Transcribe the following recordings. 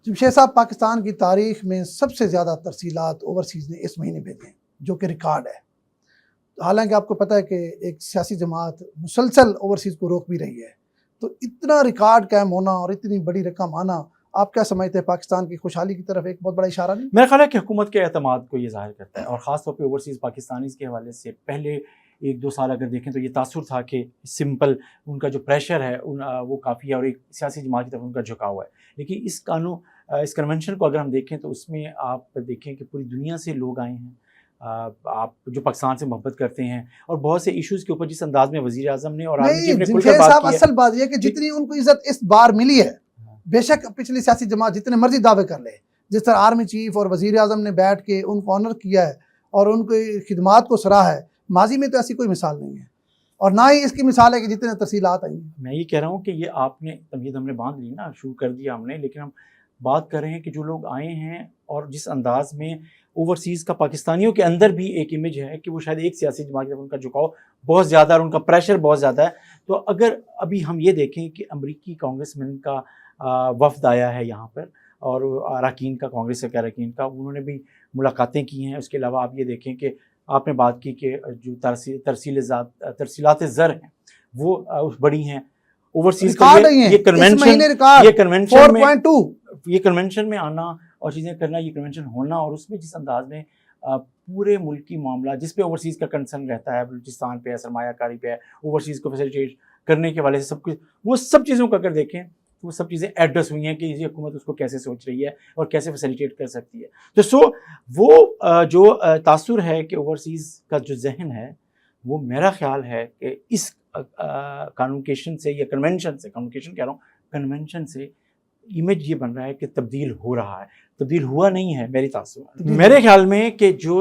जमशेद साहब, पाकिस्तान की तारीख में सबसे ज़्यादा तरसीलात ओवरसीज़ ने इस महीने भेजे हैं, जो कि रिकॉर्ड है। हालांकि आपको पता है कि एक सियासी जमात मुसलसल ओवरसीज़ को रोक भी रही है, तो इतना रिकॉर्ड कायम होना और इतनी बड़ी रकम आना, आप क्या समझते हैं पाकिस्तान की खुशहाली की तरफ एक बहुत बड़ा इशारा नहीं? मेरा ख्याल है कि हुकूमत के एतमाद को ये ज़ाहिर करता है, और ख़ास तौर पे ओवरसीज़ पाकिस्तानीज़ के हवाले से पहले 1-2 साल अगर देखें तो ये तासुर था कि सिंपल उनका जो प्रेशर है वो काफ़ी है और एक सियासी जमात की तरफ उनका झुकाव है। लेकिन इस कन्वेंशन को अगर हम देखें तो उसमें आप देखें कि पूरी दुनिया से लोग आए हैं, आप जो पाकिस्तान से मोहब्बत करते हैं, और बहुत से इश्यूज़ के ऊपर जिस अंदाज में वज़ीर आज़म ने और आर्मी चीफ ने खुलकर बात की है। असल बात यह है कि जितनी उनको इज्जत इस बार मिली है, बेशक पिछली सियासी जमात जितने मर्जी दावे कर ले, जिस तरह आर्मी चीफ और वज़ीर आज़म ने बैठ के उनको ऑनर किया है और उनकी खिदमात को सराहा है, माजी में तो ऐसी कोई मिसाल नहीं है, और ना ही इसकी मिसाल है कि जितने तरसीलात आई हैं। मैं ये कह रहा हूँ कि ये आपने तमीज़ हमने बांध ली ना, शुरू कर दिया हमने, लेकिन हम बात कर रहे हैं कि जो लोग आए हैं और जिस अंदाज में ओवरसीज़ का पाकिस्तानियों के अंदर भी एक इमेज है कि वो शायद एक सियासी जमात की तरफ उनका झुकाव बहुत ज़्यादा और उनका प्रेशर बहुत ज़्यादा है। तो अगर अभी हम ये देखें कि अमरीकी कांग्रेसमैन का वफ़द आया है यहाँ पर, और अरकान का, कांग्रेस के अरकान का, उन्होंने भी मुलाकातें की हैं। उसके अलावा आप ये देखें कि आपने बात की कि जो तरसीलात ज़र हैं वो बड़ी हैं। ओवरसीज़ ये कन्वेंशन में आना और चीज़ें करना, ये कन्वेंशन होना, और उसमें जिस अंदाज में पूरे मुल्क की मामला जिस पे ओवरसीज़ का कंसर्न रहता है, बलूचिस्तान पे है, सरमायाकारी पे है, ओवरसीज़ को फैसिलिटेट करने के वाले से सब कुछ, वो सब चीज़ों का अगर देखें तो वो सब चीज़ें एड्रेस हुई हैं कि ये हुकूमत उसको कैसे सोच रही है और कैसे फैसिलिटेट कर सकती है। तो वो जो तासुर है कि ओवरसीज़ का जो जहन है, वो मेरा ख्याल है कि इस कन्वेंशन से या कन्वेंशन से, कम्युनिकेशन कह रहा हूँ, कन्वेंशन से इमेज ये बन रहा है कि तब्दील हो रहा है। तब्दील हुआ नहीं है मेरी तासुर मेरे ख्याल में कि जो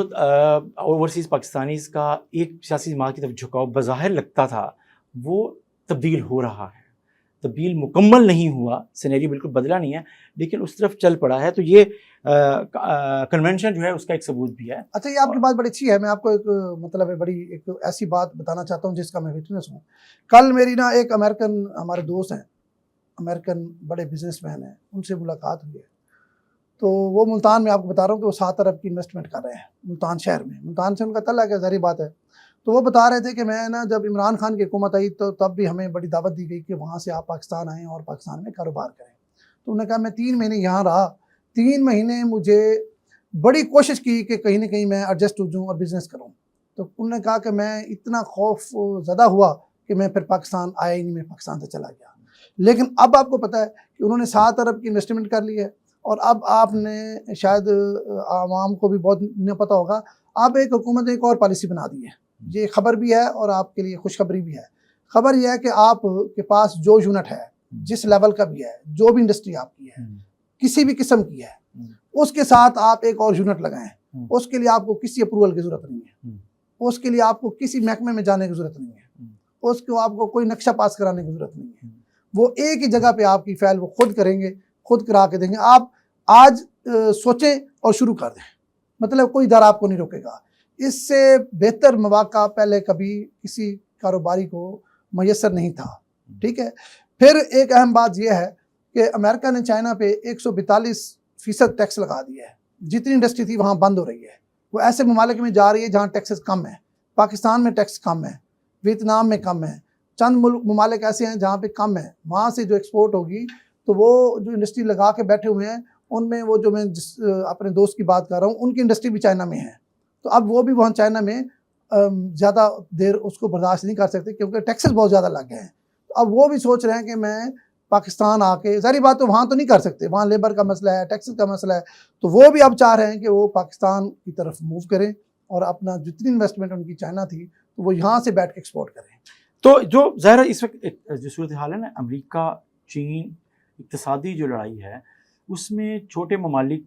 ओवरसीज़ पाकिस्तानीज़ का एक सियासी जमात की तरफ झुकाव बज़ाहिर लगता था, वो तब्दील हो रहा है। तब्दील मुकम्मल नहीं हुआ, सिनेरियो बिल्कुल बदला नहीं है, लेकिन उस तरफ चल पड़ा है। तो ये कन्वेंशन जो है उसका एक सबूत भी है। अच्छा, ये आपकी बात बड़ी अच्छी है। मैं आपको एक मतलब है बड़ी एक ऐसी बात बताना चाहता हूँ जिसका मैं विटनेस हूँ। कल मेरी ना एक अमेरिकन, हमारे दोस्त हैं अमेरिकन, बड़े बिजनेसमैन हैं, उनसे मुलाकात हुई है। तो वो मुल्तान में, आपको बता रहा हूँ कि वो 7 अरब की इन्वेस्टमेंट कर रहे हैं मुल्तान शहर में। मुल्तान से उनका तल्ला है, ज़ाहिर बात है। तो वो बता रहे थे कि मैं ना, जब इमरान खान की हुकूमत आई तो तब भी हमें बड़ी दावत दी गई कि वहाँ से आप पाकिस्तान आएँ और पाकिस्तान में कारोबार करें। तो उन्होंने कहा मैं 3 महीने यहाँ रहा, 3 महीने मुझे बड़ी कोशिश की कि कहीं ना कहीं मैं एडजस्ट हो जाऊँ और बिज़नेस करूँ। तो उन्होंने कहा कि मैं इतना खौफ ज़्यादा हुआ कि मैं फिर पाकिस्तान आया ही नहीं, मैं पाकिस्तान से चला गया। लेकिन अब आपको पता है कि उन्होंने 7 अरब की इन्वेस्टमेंट कर ली है, और अब आपने शायद आवाम को भी बहुत नहीं पता होगा, अब एक हुकूमत ने एक और पॉलिसी बना दी है। ये खबर भी है और आपके लिए खुशखबरी भी है। खबर यह है कि आपके पास जो यूनिट है, जिस लेवल का भी है, जो भी इंडस्ट्री आपकी है, किसी भी किस्म की है, उसके साथ आप एक और यूनिट लगाएं। उसके लिए आपको किसी अप्रूवल की ज़रूरत नहीं है, उसके लिए आपको किसी महकमे में जाने की ज़रूरत नहीं है, उसको आपको कोई नक्शा पास कराने की ज़रूरत नहीं है। वो एक ही जगह पे आपकी फ़ाइल वो खुद करेंगे, खुद करा के देंगे। आप आज सोचें और शुरू कर दें, मतलब कोई इदारा आपको नहीं रोकेगा। इससे बेहतर मौका पहले कभी किसी कारोबारी को मैसर नहीं था। ठीक है। फिर एक अहम बात यह है कि अमेरिका ने चाइना पे 142% टैक्स लगा दिया है। जितनी इंडस्ट्री थी वहाँ बंद हो रही है, वो ऐसे ममालिक में जा रही है जहाँ टैक्सेस कम है। पाकिस्तान में टैक्स कम है, वियतनाम में कम है, चंद ममालिक ऐसे हैं जहाँ पे कम है। वहाँ से जो एक्सपोर्ट होगी, तो वो जो इंडस्ट्री लगा के बैठे हुए हैं, उनमें वो जो मैं अपने दोस्त की बात कर रहा हूँ, उनकी इंडस्ट्री भी चाइना में है। तो अब वो भी वहाँ चाइना में ज़्यादा देर उसको बर्दाश्त नहीं कर सकते क्योंकि टैक्सेस बहुत ज़्यादा लग गए हैं। तो अब वो भी सोच रहे हैं कि मैं पाकिस्तान आके, सारी बात तो वहाँ तो नहीं कर सकते, वहाँ लेबर का मसला है, टैक्सेस का मसला है। तो वो भी अब चाह रहे हैं कि वो पाकिस्तान की तरफ मूव करें और अपना जितनी इन्वेस्टमेंट उनकी चाइना थी तो वो यहाँ से बैठ के एक्सपोर्ट करें। तो जो ज़ाहिर इस वक्त जो सूरत हाल है ना, अमेरिका चीन इक़्तिसादी जो लड़ाई है, उसमें छोटे ममालिक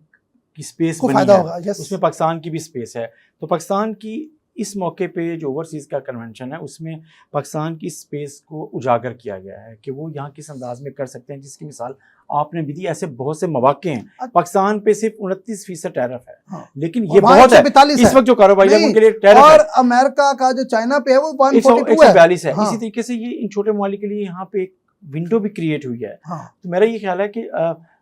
की स्पेस बनी है, उसमें पाकिस्तान की भी स्पेस है। तो पाकिस्तान की इस मौके पे जो ओवरसीज़ का कन्वेंशन है, उसमें पाकिस्तान की स्पेस को उजागर किया गया है कि वो यहाँ किस अंदाज में कर सकते हैं, जिसकी मिसाल आपने भी दी। ऐसे बहुत से मौके हैं। पाकिस्तान पे सिर्फ 29% टैरिफ है। हाँ। लेकिन ये बहुत है इस वक्त जो कारोबारी है उनके लिए टैरिफ है। और अमेरिका का जो चाइना पे है वो 142 है। इसी तरीके से ये इन छोटे ममालिक के लिए यहाँ पे एक विंडो भी क्रिएट हुई है। हाँ। तो मेरा ये ख्याल है कि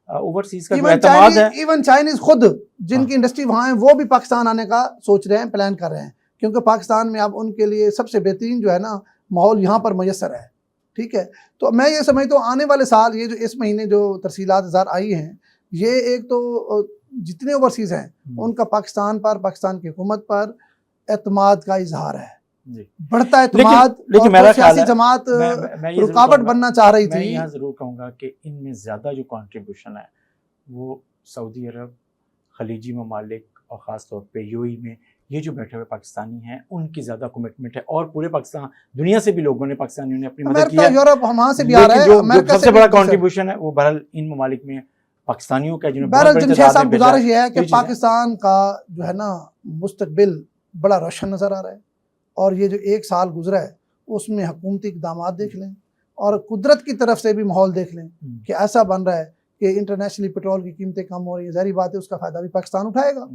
ओवरसीज का जो एतमाद है, इवन चाइनीज खुद जिनकी इंडस्ट्री वहाँ है वो भी पाकिस्तान आने का सोच रहे हैं, प्लान कर रहे हैं, क्योंकि पाकिस्तान में अब उनके लिए सबसे बेहतरीन जो है ना माहौल यहाँ पर मैसर है। ठीक है, तो मैं ये समझता हूँ आने वाले साल ये जो इस महीने जो तरसीलात ज़ार आई हैं, ये एक तो जितने ओवरसीज़ हैं उनका पाकिस्तान पर, पाकिस्तान की हुकूमत पर एतमाद का इजहार है, बढ़ता एतमाद। लेकिन मेरा सियासी जमात रुकावट बनना चाह रही थी। मैं यहाँ ज़रूर कहूँगा कि इनमें ज़्यादा जो कंट्रीब्यूशन है वो सऊदी अरब, खलीजी ममालिक और ख़ास तौर पे यूएई में ये जो बैठे हुए पाकिस्तानी हैं उनकी ज़्यादा कमिटमेंट है, और पूरे पाकिस्तान दुनिया से भी लोगों ने, पाकिस्तानियों ने अपनी मदद की है। यूरोप वहाँ से भी आ रहा है, जो सबसे बड़ा कंट्रीब्यूशन है वो बहरहाल इन ममालिक में पाकिस्तानियों का, बहरहाल जमशेद साहब गुजारिश ये है कि पाकिस्तान का जो है ना मुस्तकबिल बड़ा रोशन नज़र आ रहा है, और ये जो एक साल गुजरा है उसमें हुकूमती इक़दामात देख लें और कुदरत की तरफ से भी माहौल देख लें कि ऐसा बन रहा है कि इंटरनेशनली पेट्रोल की कीमतें कम हो रही हैं, ज़ाहिर बात है उसका फ़ायदा भी पाकिस्तान उठाएगा।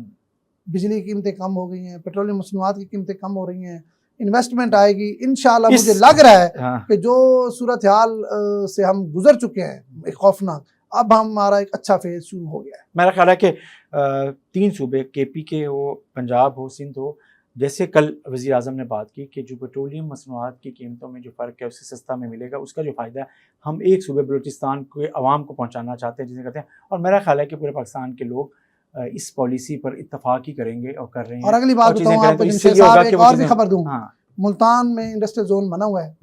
बिजली की कीमतें कम हो गई हैं, पेट्रोलियम मसनूआत की कीमतें कम हो रही हैं, इन्वेस्टमेंट आएगी इंशाल्लाह। मुझे लग रहा है कि जो सूरत हाल से हम गुजर चुके हैं एक खौफनाक, अब हमारा एक अच्छा फेज शुरू हो गया है। मेरा ख्याल है कि 3 सूबे KP के हो, पंजाब हो, सिंध हो, जैसे कल वज़ीर आज़म ने बात की कि जो पेट्रोलियम मसनूआत की कीमतों में जो फ़र्क है उससे सस्ता में मिलेगा, उसका जो फ़ायदा हम एक सूबे बलूचिस्तान के अवाम को पहुँचाना चाहते हैं, जिसे कहते हैं। और मेरा ख्याल है कि पूरे पाकिस्तान के लोग इस पॉलिसी पर इत्तफाक ही करेंगे और कर रहे हैं। और अगली बात बताऊं आपको जमशेद साहब, एक और भी खबर दूं, मुल्तान में इंडस्ट्रियल जोन बना हुआ है,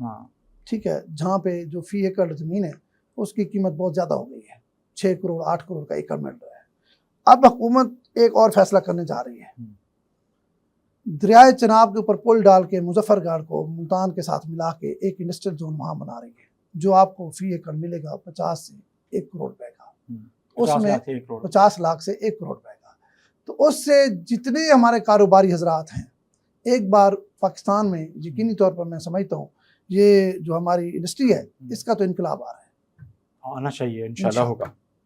ठीक है, जहाँ पे जो फी एकड़ ज़मीन है उसकी कीमत बहुत ज़्यादा हो गई है, 6 करोड़ 8 करोड़ का एकड़ मिल रहा है। अब हुकूमत एक और फैसला करने जा रही है, दरियाए चनाब के ऊपर पुल डाल के मुजफ्फरगढ़ को मुल्तान के साथ मिला के एक इंडस्ट्रियल जोन वहाँ बना रही है, जो आपको फी एकड़ मिलेगा 50 से 1 करोड़ रुपए का, उसमें 50 लाख से 1 करोड़ रुपए का। तो उससे जितने हमारे कारोबारी हजरात हैं, एक बार पाकिस्तान में यकीनी तौर पर मैं समझता हूँ ये जो हमारी इंडस्ट्री है इसका तो इनकलाब आ रहा है, आना चाहिए, इंशाल्लाह होगा।